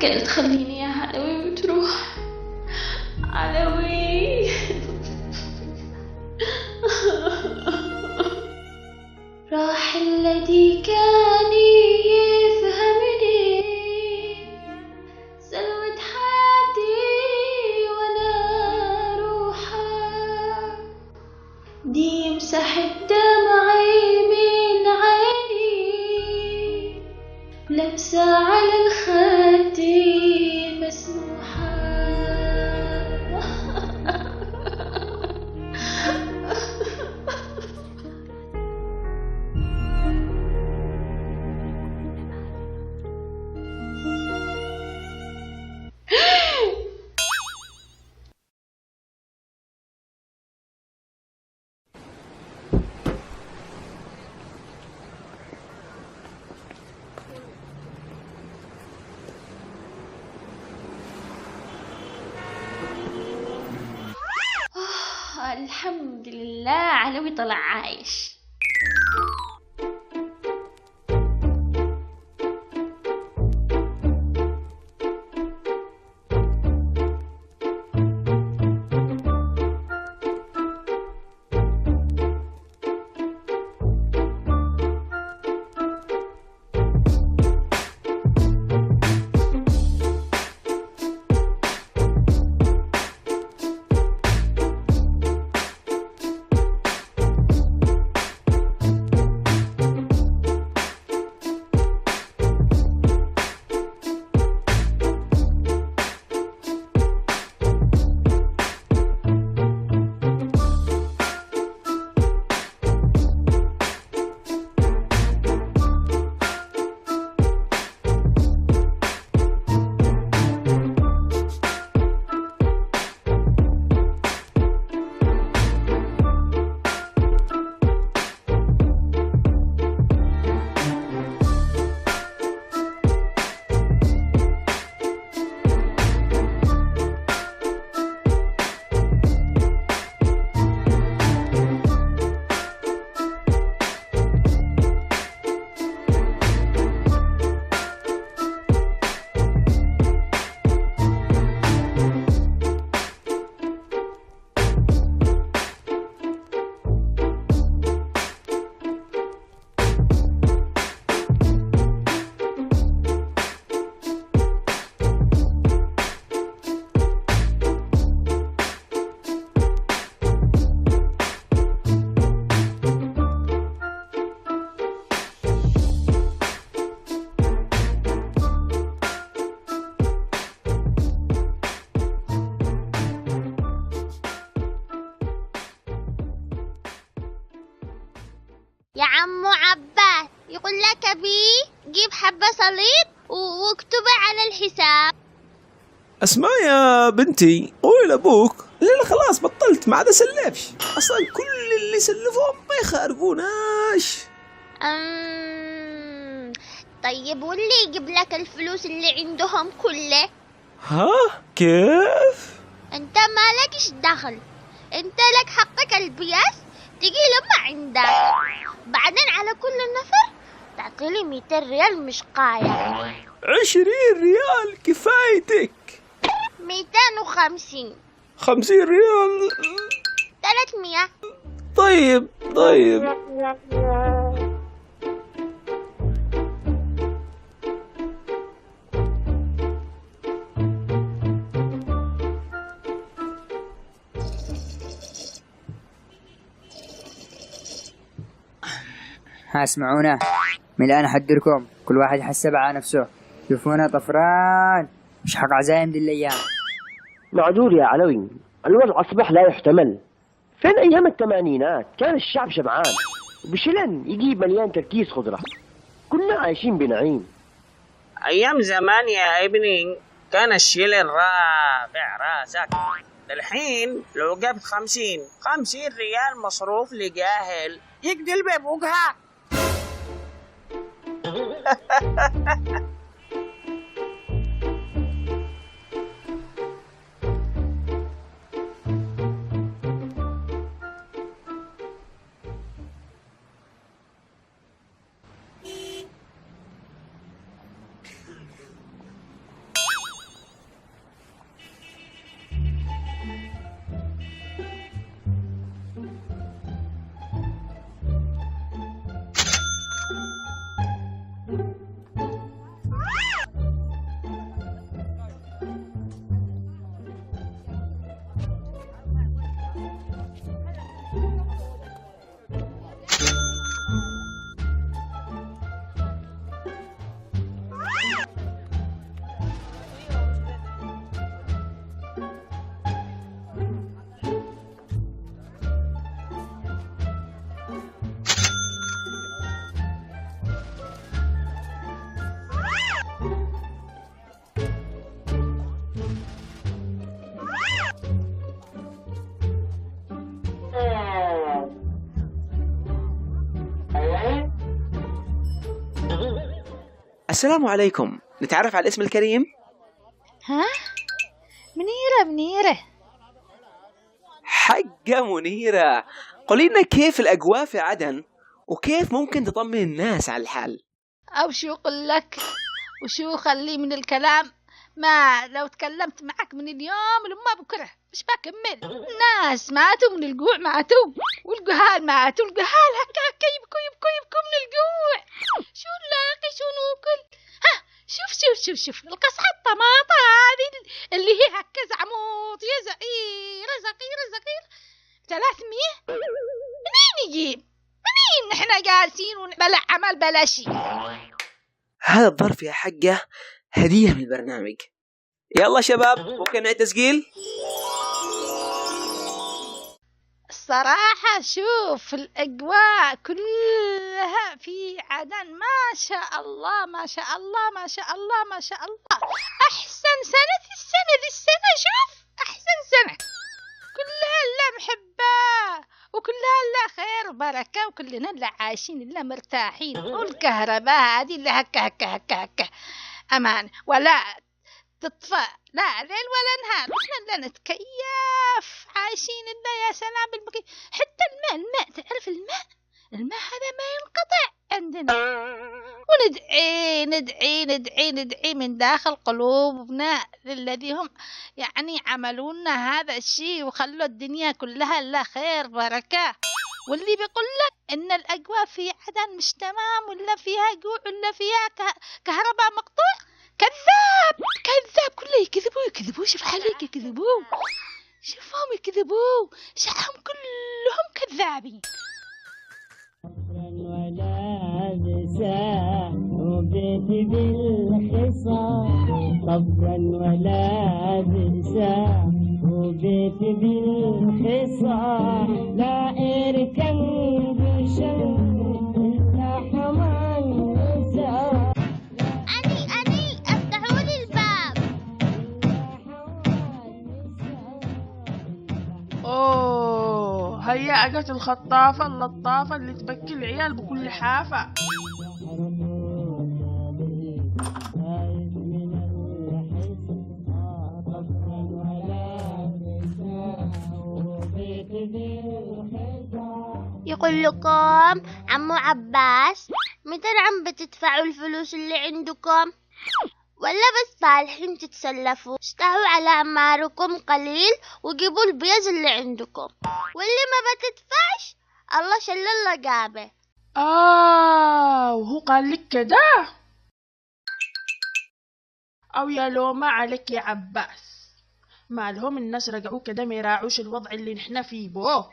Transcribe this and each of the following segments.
كانت تخليني يا علوي وتروح. علوي راح الذي كان يفهمني، سلوت حياتي وانا روحه، دي يمسح الدمعي من عيني، لمسة على الخد مسموحة. الحمد لله علوي طلع عايش. يا عمو عباس يقول لك أبي جيب حبة صليب واكتبها على الحساب. اسمع يا بنتي، قولي لابوك الليلة خلاص بطلت، ما عاد اسلفش اصلا، كل اللي سلفهم ما يخارقوناش. طيب واللي يجيب لك الفلوس اللي عندهم كله؟ ها كيف؟ انت مالكش دخل، انت لك حقك البياس تجي لما عندك، بعدين على كل نفر تعطيلي 200 ريال مش قاية. 20 ريال كفايتك. 250. 50 ريال. 300. طيب ها اسمعونا، من الآن أحذركم كل واحد يحسب على نفسه، شوفونا طفران مش حق عزايم دي الأيام. معذور يا علوي، الوضع أصبح لا يحتمل. فين أيام الثمانينات كان الشعب شبعان وبشلن يجيب مليان تركيز خضرة، كنا عايشين بنعيم. أيام زمان يا ابني كان الشيلن رافع راسك، الحين لو جبت 50 ريال مصروف لجاهل يقدل ببوقها. السلام عليكم، نتعرف على الاسم الكريم؟ ها؟ منيرة. حقة منيرة، قولي لنا كيف الأجواء في عدن وكيف ممكن تطمن الناس على الحال؟ أو شو أقول لك وشو خلي من الكلام، ما لو تكلمت معك من اليوم لما بكرة مش بكمل. الناس ماتوا من الجوع، ماتوا، والجهال ماتوا، الجهال هكا يبكوا من الجوع. شو نلاقي شو ناكل؟ ها شوف القصعة الطماطة هذه اللي هي هكا زعموط يا زقير 300. منين نجيب؟ منين نحنا جالسين ونبلع عمل بلا شي؟ هذا الظرف يا حقة هدية من البرنامج. يلا شباب، ممكن نعيد تسجيل؟ الصراحة شوف الأجواء كلها في عدن ما شاء الله أحسن سنة السنة شوف أحسن سنة، كلها لا محبة وكلها لا خير وبركة وكلنا لا عايشين لا مرتاحين، والكهرباء هذه اللي هكا أمان ولا تطفى لا ليل ولا نهار، احنا لا نتكيف عايشين إلا يا سلام بالبكي. حتى الماء تعرف الماء هذا ما ينقطع عندنا، وندعي من داخل قلوبنا للذي هم يعني عملوا لنا هذا الشيء وخلوا الدنيا كلها لا خير بركة. واللي بيقول لك إن الأجواء في عدن مش تمام ولا فيها جوع ولا فيها كهرباء مقطوع كذاب كله يكذبوا شوف عليك يكذبوا، شوفهم يكذبوا شعهم كلهم كذابين. وبيت بالخصام طبرا ولا بنسى وبيت بالخصام لا اركن بشمس لا حمان نسى. أني افتحوا لي الباب. أوه هيا أجت الخطافة اللطافة اللي تبكي العيال بكل حافة. يقول لكم عمو عباس متى عم بتدفعوا الفلوس اللي عندكم ولا بس طالحين تتسلفوا؟ استهوا على أعماركم قليل وجيبوا البيز اللي عندكم، واللي ما بتدفعش الله شلل لقابه. وهو قال لك كده؟ أو يا لو ما عليك يا عباس، ما لهم الناس رجعوا كده ما يراعوش الوضع اللي نحنا فيه بو.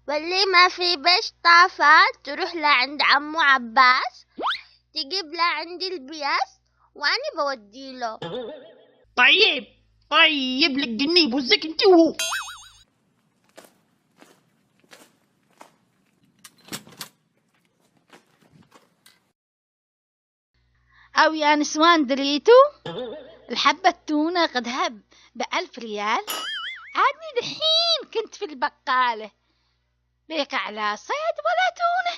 واللي ما في بيش طافات تروح لعند عمو عباس تجيب لعندي البياس وأنا بودي له. طيب لك جنيه بوزك انت وهو. أو يا نسوان دريتو الحبة التونة قد هب ب1000 ريال. عادني دحين كنت في البقالة بيك على صيد ولا تونة.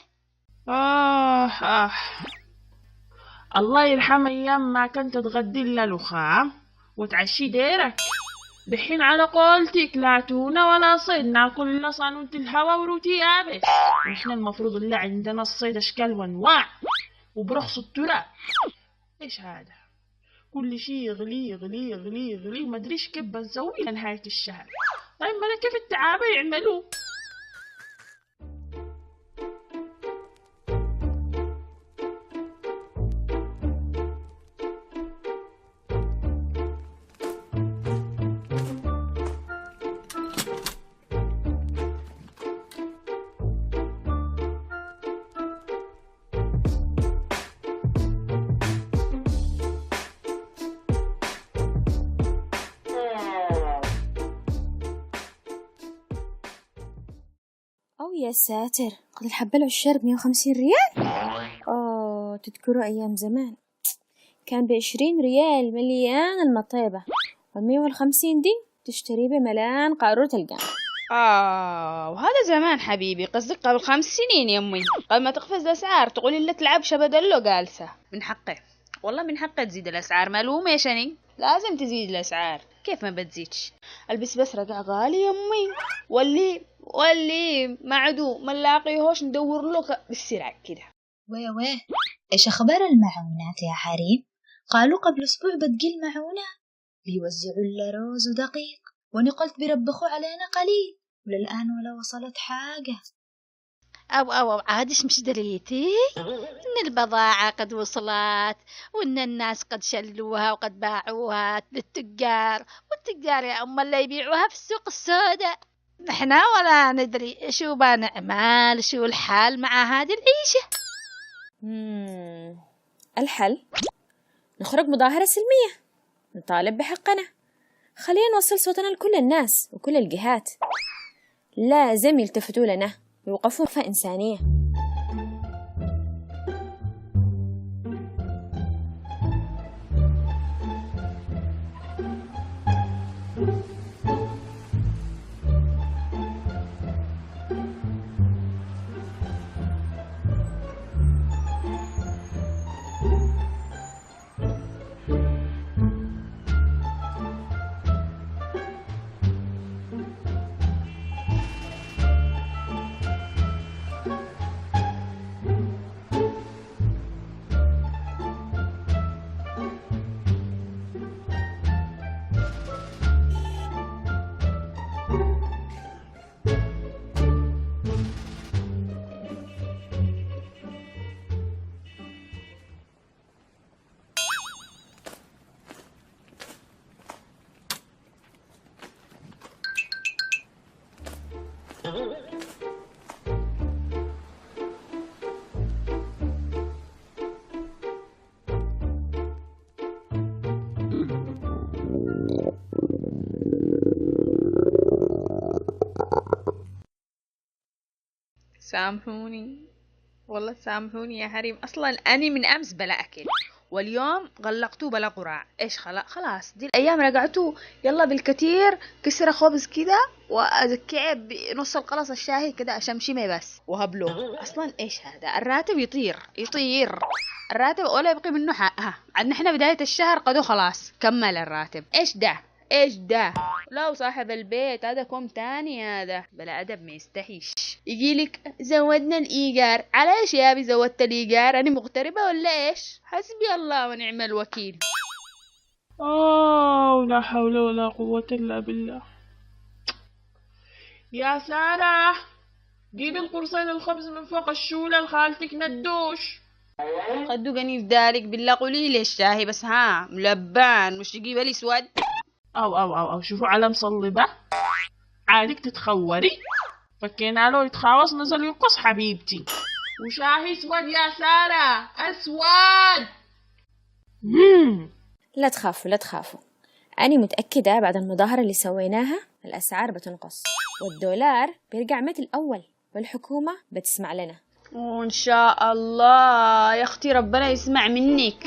الله يرحم أيام ما كنت تغدي إلا لخام وتعشي ديرك. دحين على قولتك لا تونة ولا صيد، ناكل إلا صانونة الهوا وروتي يابس. نحن المفروض اللي عندنا الصيد أشكال وأنواع وبرخص التراب. إيش هذا؟ كل شيء يغلي ما أدريش كيف بنسوي لنهاية الشهر. طيب ما أنا كيف التعابة يعملوا؟ يا ساتر، قد الحبة العشار ب150 ريال. تذكروا أيام زمان كان ب20 ريال مليان المطيبة، وال150 دي تشتري بملان قارورة القمح. وهذا زمان حبيبي، قصدك قبل 5 سنين يا أمي، قبل ما تقفز الأسعار تقولي اللي تلعب شبدلو جالسة من حقه. والله من حقها تزيد الأسعار، ملومة يا شني، لازم تزيد الأسعار، كيف ما بتزيدش؟ البس بس رقع غالي يا أمي، واللي ما عدو ما نلاقيهوش ندور له بالسرعة كده. ويه إيش أخبار المعونات يا حريم؟ قالوا قبل أسبوع بتجي المعونة، بيوزعوا لنا رز ودقيق، وأنا قلت بيربخوا علينا قليل، وللآن ولا وصلت حاجة. أو عادش مش دريتي إن البضاعة قد وصلت، وإن الناس قد شلوها وقد باعوها للتجار، والتجار يا أم اللي يبيعوها في السوق السوداء. نحنا ولا ندري شو بنعمل، شو الحال مع هذه العيشة. الحل نخرج مظاهرة سلمية نطالب بحقنا، خلينا نوصل صوتنا لكل الناس وكل الجهات، لازم يلتفتوا لنا ويوقفوا وقفة إنسانية. سامحوني والله سامحوني يا حريم، أصلا أني من أمس بلا أكل، واليوم غلقتوه بلا قراع. إيش خلاص دي الأيام رجعتوا، يلا بالكتير كسرة خبز كده وأزكيه بنص القلص الشاهي كده أشمشمه بس وهبلوه. أصلا إيش هذا الراتب يطير الراتب ولا يبقي منه حقها. عندنا إحنا بداية الشهر قدو خلاص كمل الراتب. إيش ده لو صاحب البيت هذا كوم تاني، هذا بلا أدب ما يستحيش يجيلك زودنا الإيجار. على إيش يا أبي زودت الإيجار؟ أنا مغتربة ولا إيش؟ حسبي الله ونعم الوكيل. لا حول ولا قوة إلا بالله. يا سارة جيب القرصين الخبز من فوق الشولة لخالتك ندوش. قدوقني في دارك بالله، قولي لي الشاهي بس ها ملبان مش تجيب لي سود. أو شوفوا على مصلبة عادك تتخوري، فكينا له يتخاوص نزل ينقص حبيبتي. وشاهي اسود يا سارة، اسود. لا تخافوا، أنا متأكدة بعد المظاهرة اللي سويناها الأسعار بتنقص والدولار بيرجع مثل الأول والحكومة بتسمع لنا. وإن شاء الله يا أختي ربنا يسمع منك.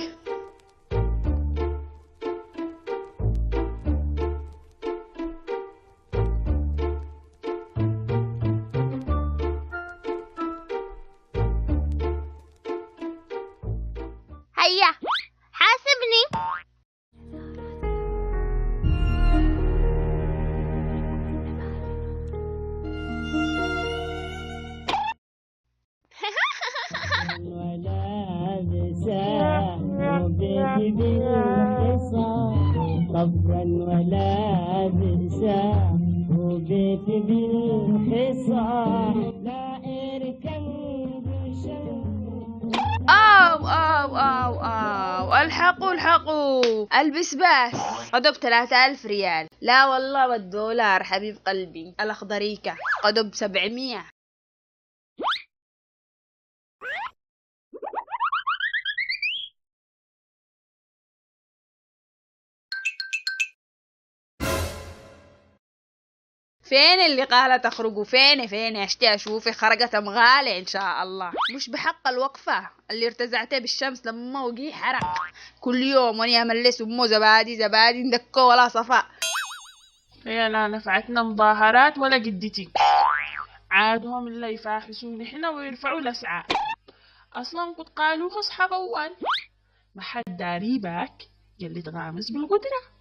هيا حاسبني. ولا بساء وبيتي بالحصان طفرا ولا بساء وبيتي بالحصان لا اركن أو الحقوا البسباس قدب 3000 ريال. لا والله والدولار حبيب قلبي الأخضريكة قدب 700. فين اللي قالت تخرجوا؟ فين اشتي اشوفي خرجت مغالي ان شاء الله. مش بحق الوقفة اللي ارتزعتي بالشمس لما وقي حرق كل يوم وانا املس امه زبادي ندكو ولا صفاء. هي لا نفعتنا مظاهرات ولا جدتي، عادهم اللي يفاحسون احنا ويرفعوا الاسعار. اصلا قد قالوا خص حقوان ما حد داريبك يلي تغامز بالقدرة.